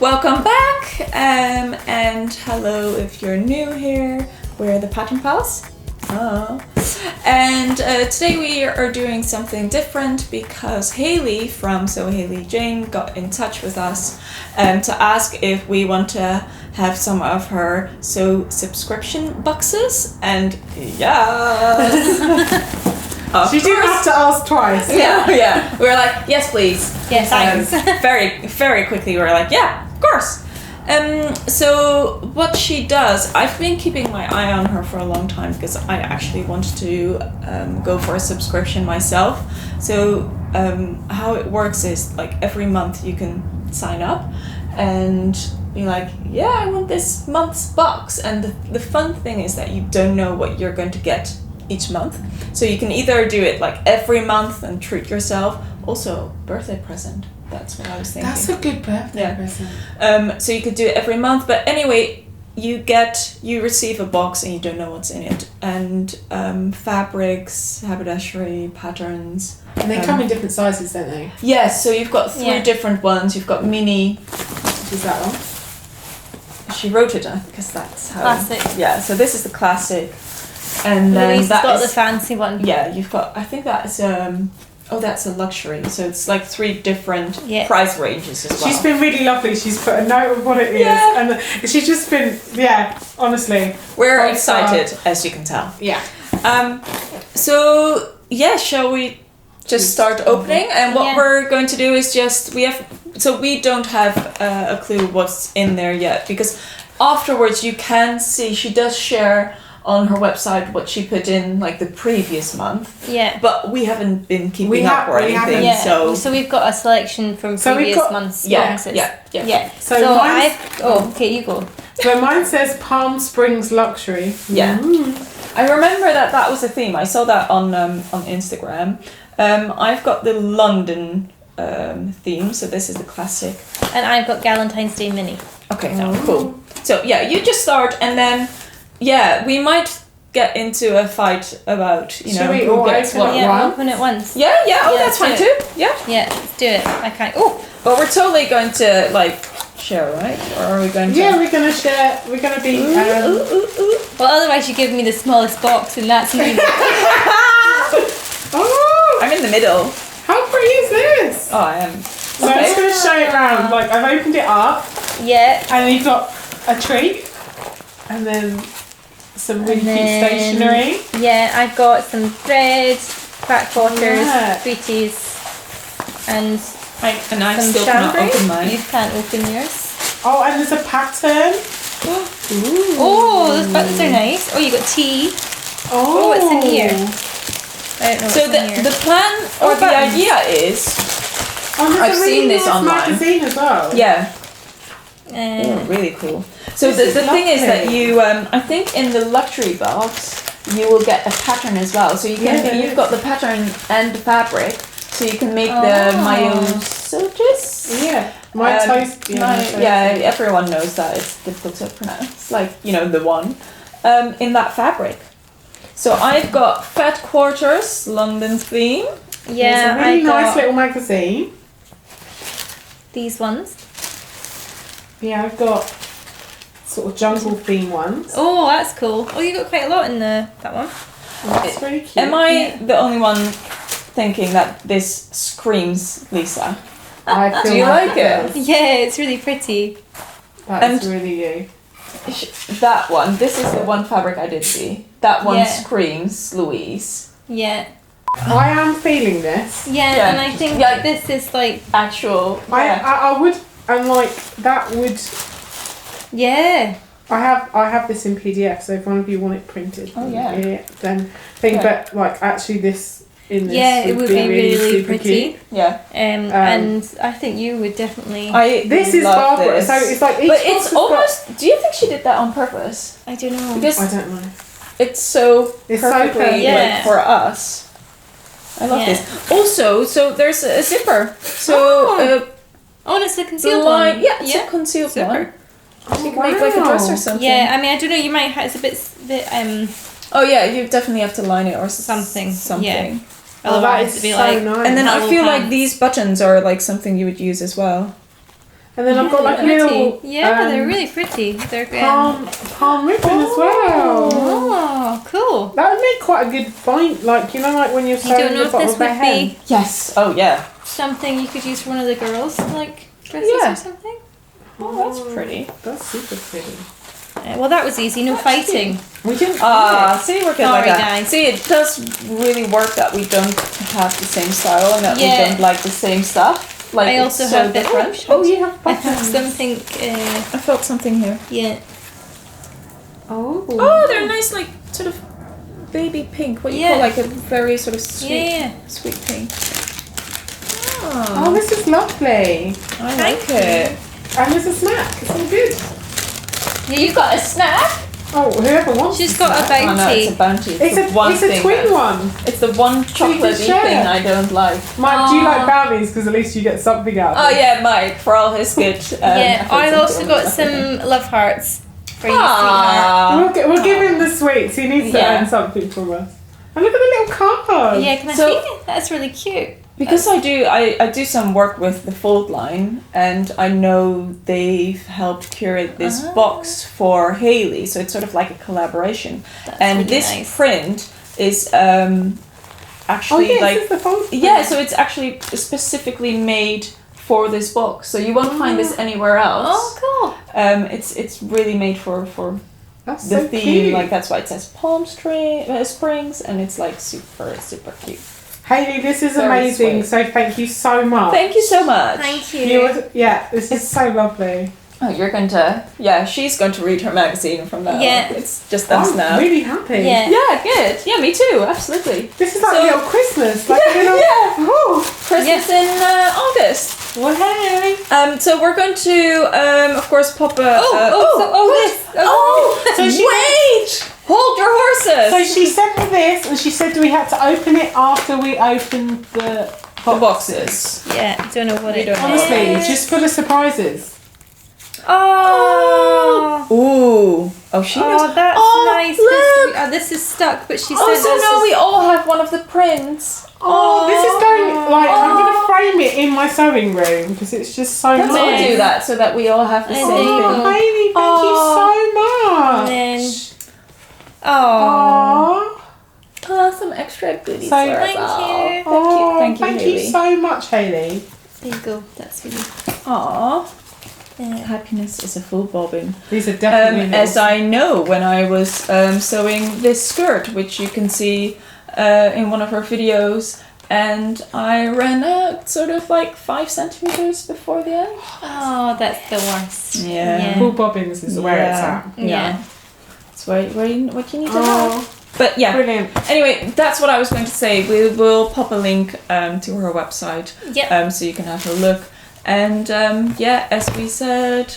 Welcome back, and hello if you're new here. We're the Pattern Pals. Oh. And today we are doing something different because Hayley from Sew Hayley Jane got in touch with us to ask if we want to have some of her sew subscription boxes, and yes. She didn't have to ask twice. Yeah. We were like, yes, please. Yes, thanks. Very quickly, we were like, yeah, of course. So what she does, I've been keeping my eye on her for a long time because I actually wanted to go for a subscription myself. So how it works is like every month you can sign up and be like, yeah, I want this month's box. And the fun thing is that you don't know what you're going to get each month. So you can either do it like every month and treat yourself. Also, birthday present. That's what I was thinking. That's a good birthday present. So you could do it every month. But anyway, you receive a box and you don't know what's in it. And fabrics, haberdashery, patterns. And they come in different sizes, don't they? Yes, so you've got three different ones. You've got mini. Is that one? She wrote it because that's how. Classic. Yeah, so this is the classic. And then Louise has got the fancy one. Yeah, you've got, I think that is, that's a luxury. So it's like three different price ranges as well. She's been really lovely. She's put a note of what it is. Yeah. And she's just been, honestly. We're excited, as you can tell. Yeah. So, shall we just start opening? And what we're going to do is we don't have a clue what's in there yet. Because afterwards you can see, she does share on her website what she put in like the previous month. Yeah. But we haven't been keeping up or anything. Yeah. So we've got a selection from previous month's boxes. Yeah. So okay, you go. So mine says Palm Springs Luxury. Yeah. I remember that was a theme. I saw that on Instagram. I've got the London theme, so this is the classic. And I've got Galentine's Day Mini. Okay, cool. So you just start and then we might get into a fight about, Should we who gets what. Yeah, open it once. Yeah, that's fine too. Yeah. Yeah, let's do it. I can't. Oh, but we're totally going to share, right? Or are we going to? Yeah, we're gonna share. We're gonna be. Well, otherwise you give me the smallest box, and that's me. Oh, I'm in the middle. how pretty is this? Oh, I am. So I'm just gonna show it around. Like I've opened it up. Yeah. And you've got a treat, and then some really cute stationery. Yeah, I've got some thread, crack quarters, Yeah. treaties, and I some still cannot chambray. open mine. You can't open yours. Oh, and there's a pattern. Oh, those buttons are nice. Oh, you got tea. Oh, what's in here? I don't know So what's in here. the plan or the buttons. idea is, Oh, there's I've a really seen this nice online. magazine as well. really cool. So This the is thing is that lovely. you, I think in the luxury box, you will get a pattern as well. So you've got the pattern and the fabric, so you can make the maillot soldiers. Yeah. My toast. Everyone knows that it's difficult to pronounce. Like, the one in that fabric. So I've got Fat Quarters, London theme. Yeah, It's a really I got nice little magazine. these ones. Yeah, I've got sort of jungle theme ones. Oh, that's cool. Oh, you got quite a lot in that one. That's really cute. Am I the only one thinking that this screams Lisa? I feel Do you like it? does. Yeah, it's really pretty. That's really you. That one, this is the one fabric I did see. That one Yeah. screams Louise. Yeah. I am feeling this. Yeah, and I think this is like Actual. I would, and like that would. yeah. I have this in PDF, so if one of you want it printed, then think. Yeah. But like actually, this in this Yeah, it would be really super pretty. cute. Yeah. And I think you would definitely. This is love Barbara, this. so it's like each But box it's has got- almost. Do you think she did that on purpose? I don't know. Because I don't know. it's so It's so perfectly perfect. Yeah. for us. I love Yeah. this. Also, so there's a zipper. So Oh, and it's a the concealed line, one. yeah, it's a concealed Zipper. one. So you can make like a dress or something. Yeah, I mean, I don't know. You might have it's a bit Oh yeah, you definitely have to line it or Something, Something. yeah. Oh, that Otherwise, is it'd be so like. nice. And then I Double feel like pants. these buttons are like something you would use as well. And then I've got like a little Yeah, they're really pretty. They're palm ribbon as well. Oh, cool. That would make quite a good bind, like you know, like when you're I don't sewing know the if bottom this of their would head. be Yes. Oh yeah. something you could use for one of the girls, like dresses Yeah. or something. Oh, that's pretty. That's super pretty. Well, that was easy. No fighting. We didn't. See, we're good Sorry, like that. guys. See, it does really work that we don't have the same style and that Yeah. we don't like the same stuff. Like, I it's also so have the- different. Oh, you have I have buttons. something. I felt something here. Yeah. Oh, they're nice, like sort of baby pink. What you Yeah. call like a very sort of sweet, Yeah. sweet pink. Oh, this is lovely. I Thank like it. And there's a snack. It's all good. Yeah, you've got a snack. Oh, whoever wants. She's got a Oh no, it's a bounty. bounty. It's the one it's a thing twin that- one. It's the one chocolatey share. thing I don't like. Mike, do you like Aw. bounties? Because at least you get something out. Oh of it. yeah, Mike, for all his good. Yeah, efforts I've into also all got this stuff. some love hearts for you, sweetheart. Aww. We'll give him the sweets. He needs to Yeah. earn something from us. And look at the little card. Yeah, can I So- see it? That's really cute. Because I do some work with the Fold line, and I know they've helped curate this box for Hayley, so it's sort of like a collaboration. That's And really this nice. print is Oh actually yes, like it's the fold. yeah, so it's actually specifically made for this box, so you won't find this anywhere else. Oh, cool. It's really made for That's the so theme, cute. like that's why it says springs, and it's like super cute. Hayley, this is Very amazing. sweet. So thank you so much. Thank you so much. Thank you. This is so lovely. Oh, you're going to, she's going to read her magazine from now. Yeah. It's just us I'm now. really happy. Yeah. Yeah, good. Yeah, me too, absolutely. This is like So- a little Christmas. Like a little. Yeah. Oh. Christmas in August. Well, hey. So we're going to, of course, pop a... this. Oh, So she- wait! Hold your horses! So she sent me this, and she said we had to open it after we opened the the boxes. Yeah, don't know what We it don't know. Honestly, is. just for the surprises. Oh. Ooh. Oh, she knows. Oh, that's nice. Look! This is stuck, but she Oh, said so now we all have one of the prints. Oh, this is going like I'm gonna frame it in my sewing room because it's just so Let's all nice. do that so that we all have the I same think- thing. Oh, Hayley, And thank then, you so much. oh, Aww. Oh, some extra goodies So- for us Thank all. you. Oh, Thank you, thank Hayley. you so much, Hayley. there you go. That's for you. Aww. Yeah. Happiness is a full bobbin. These are definitely As I know when I was sewing this skirt, which you can see in one of her videos, and I ran out sort of like 5 centimeters before the end. Oh, that's the worst. Yeah. Full bobbins is where it's at. Yeah. That's what you need to Oh, have. But yeah. brilliant. Anyway, that's what I was going to say. We will pop a link to her website Yep. so you can have a look. And as we said,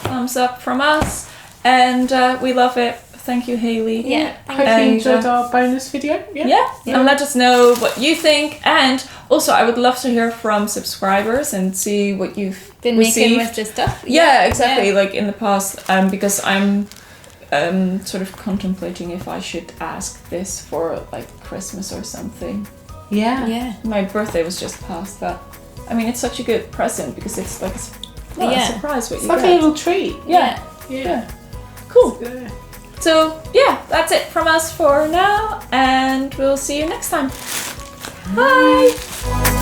thumbs up from us, and we love it. Thank you, Hayley. Yeah. Hope you And, enjoyed our bonus video. Yeah, and let us know what you think. And also, I would love to hear from subscribers and see what you've Been received. making with this stuff. Yeah, exactly. Like in the past, because I'm sort of contemplating if I should ask this for like Christmas or something. Yeah. Yeah. My birthday was just past that. I mean, it's such a good present because it's like a surprise what It's you like a get. little treat. Yeah. Yeah. Cool. Yeah. So yeah, that's it from us for now, and we'll see you next time. Bye.